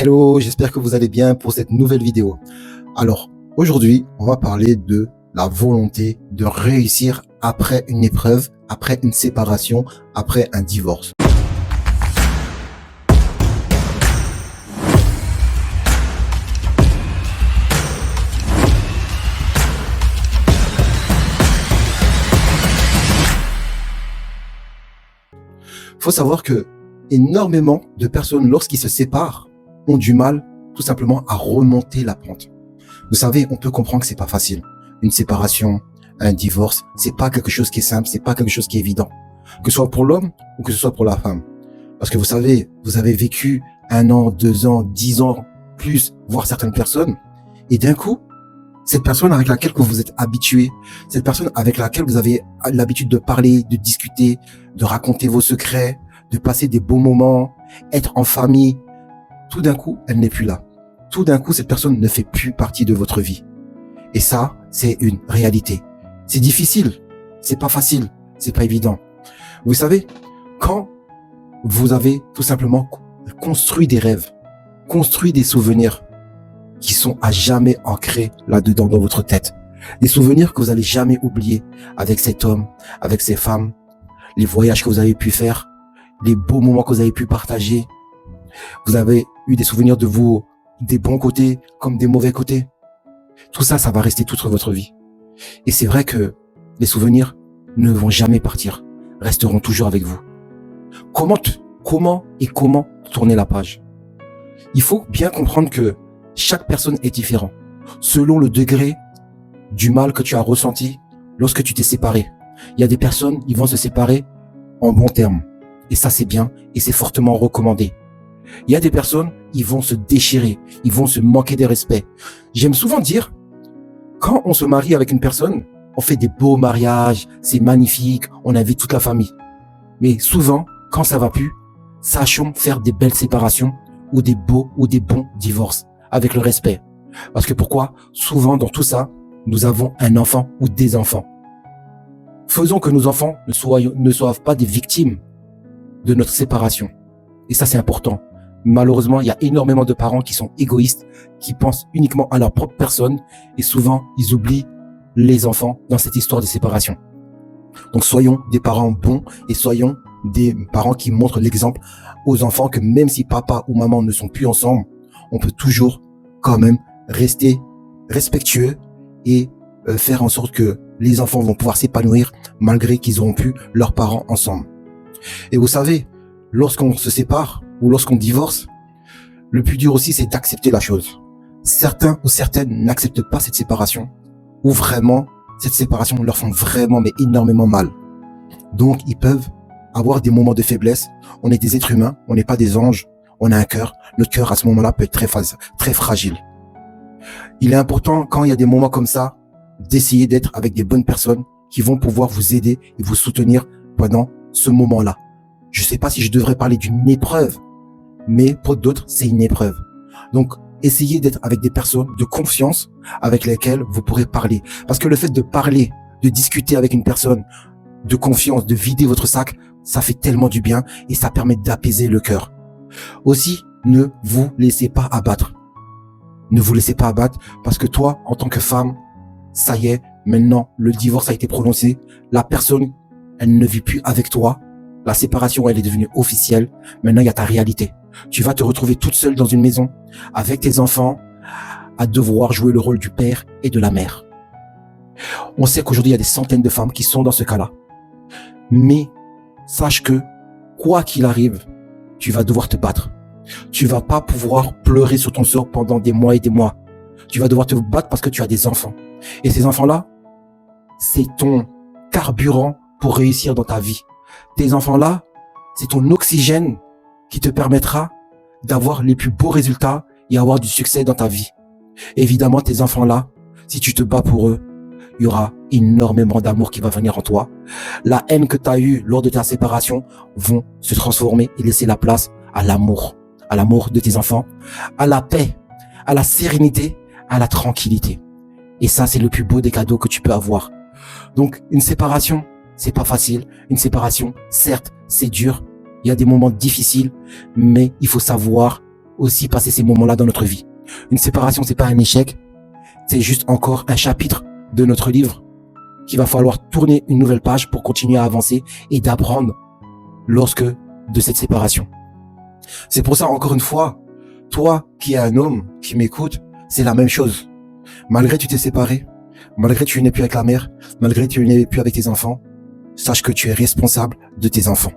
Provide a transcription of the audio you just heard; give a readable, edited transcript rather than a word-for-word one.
Hello, j'espère que vous allez bien pour cette nouvelle vidéo. Alors, aujourd'hui, on va parler de la volonté de réussir après une épreuve, après une séparation, après un divorce. Faut savoir que énormément de personnes, lorsqu'ils se séparent, ont du mal tout simplement à remonter la pente. Vous savez, on peut comprendre que c'est pas facile. Une séparation, un divorce, c'est pas quelque chose qui est simple, c'est pas quelque chose qui est évident. Que ce soit pour l'homme ou que ce soit pour la femme. Parce que vous savez, vous avez vécu 1 an, 2 ans, 10 ans, plus, voire certaines personnes. Et d'un coup, cette personne avec laquelle vous êtes habitué, cette personne avec laquelle vous avez l'habitude de parler, de discuter, de raconter vos secrets, de passer des beaux moments, être en famille, tout d'un coup, elle n'est plus là. Tout d'un coup, cette personne ne fait plus partie de votre vie. Et ça, c'est une réalité. C'est difficile, c'est pas facile, c'est pas évident. Vous savez, quand vous avez tout simplement construit des rêves, construit des souvenirs qui sont à jamais ancrés là-dedans dans votre tête, des souvenirs que vous allez jamais oublier avec cet homme, avec ces femmes, les voyages que vous avez pu faire, les beaux moments que vous avez pu partager. Vous avez eu des souvenirs de vous, des bons côtés comme des mauvais côtés. Tout ça, ça va rester toute votre vie. Et c'est vrai que les souvenirs ne vont jamais partir, resteront toujours avec vous. Comment tourner la page? Il faut bien comprendre que chaque personne est différente, selon le degré du mal que tu as ressenti lorsque tu t'es séparé. Il y a des personnes, ils vont se séparer en bons termes. Et ça, c'est bien et c'est fortement recommandé. Il y a des personnes, ils vont se déchirer, ils vont se manquer de respect. J'aime souvent dire, quand on se marie avec une personne, on fait des beaux mariages, c'est magnifique, on invite toute la famille. Mais souvent, quand ça va plus, sachons faire des belles séparations ou des beaux ou des bons divorces avec le respect. Parce que pourquoi? Souvent, dans tout ça, nous avons un enfant ou des enfants. Faisons que nos enfants ne soient pas des victimes de notre séparation. Et ça, c'est important. Malheureusement, il y a énormément de parents qui sont égoïstes, qui pensent uniquement à leur propre personne et souvent, ils oublient les enfants dans cette histoire de séparation. Donc, soyons des parents bons et soyons des parents qui montrent l'exemple aux enfants que même si papa ou maman ne sont plus ensemble, on peut toujours quand même rester respectueux et faire en sorte que les enfants vont pouvoir s'épanouir malgré qu'ils auront plus leurs parents ensemble. Et vous savez, lorsqu'on se sépare ou lorsqu'on divorce, le plus dur aussi, c'est d'accepter la chose. Certains ou certaines n'acceptent pas cette séparation ou vraiment, cette séparation leur font vraiment mais énormément mal. Donc, ils peuvent avoir des moments de faiblesse. On est des êtres humains, on n'est pas des anges, on a un cœur. Notre cœur, à ce moment-là, peut être très fragile. Il est important, quand il y a des moments comme ça, d'essayer d'être avec des bonnes personnes qui vont pouvoir vous aider et vous soutenir pendant ce moment-là. Je sais pas si je devrais parler d'une épreuve, mais pour d'autres, c'est une épreuve. Donc, essayez d'être avec des personnes de confiance avec lesquelles vous pourrez parler. Parce que le fait de parler, de discuter avec une personne de confiance, de vider votre sac, ça fait tellement du bien et ça permet d'apaiser le cœur. Aussi, ne vous laissez pas abattre. Ne vous laissez pas abattre parce que toi, en tant que femme, ça y est, maintenant, le divorce a été prononcé. La personne, elle ne vit plus avec toi. La séparation, elle est devenue officielle. Maintenant, il y a ta réalité. Tu vas te retrouver toute seule dans une maison avec tes enfants à devoir jouer le rôle du père et de la mère. On sait qu'aujourd'hui, il y a des centaines de femmes qui sont dans ce cas-là. Mais sache que, quoi qu'il arrive, tu vas devoir te battre. Tu vas pas pouvoir pleurer sur ton sort pendant des mois et des mois. Tu vas devoir te battre parce que tu as des enfants. Et ces enfants-là, c'est ton carburant pour réussir dans ta vie. Tes enfants-là, c'est ton oxygène qui te permettra d'avoir les plus beaux résultats et avoir du succès dans ta vie. Évidemment, tes enfants-là, si tu te bats pour eux, il y aura énormément d'amour qui va venir en toi. La haine que tu as eue lors de ta séparation vont se transformer et laisser la place à l'amour de tes enfants, à la paix, à la sérénité, à la tranquillité. Et ça, c'est le plus beau des cadeaux que tu peux avoir. Donc, une séparation, c'est pas facile. Une séparation, certes, c'est dur. Il y a des moments difficiles, mais il faut savoir aussi passer ces moments-là dans notre vie. Une séparation, c'est pas un échec, c'est juste encore un chapitre de notre livre qu'il va falloir tourner une nouvelle page pour continuer à avancer et d'apprendre lorsque de cette séparation. C'est pour ça, encore une fois, toi qui es un homme qui m'écoute, c'est la même chose. Malgré que tu t'es séparé, malgré que tu n'es plus avec la mère, malgré que tu n'es plus avec tes enfants, sache que tu es responsable de tes enfants.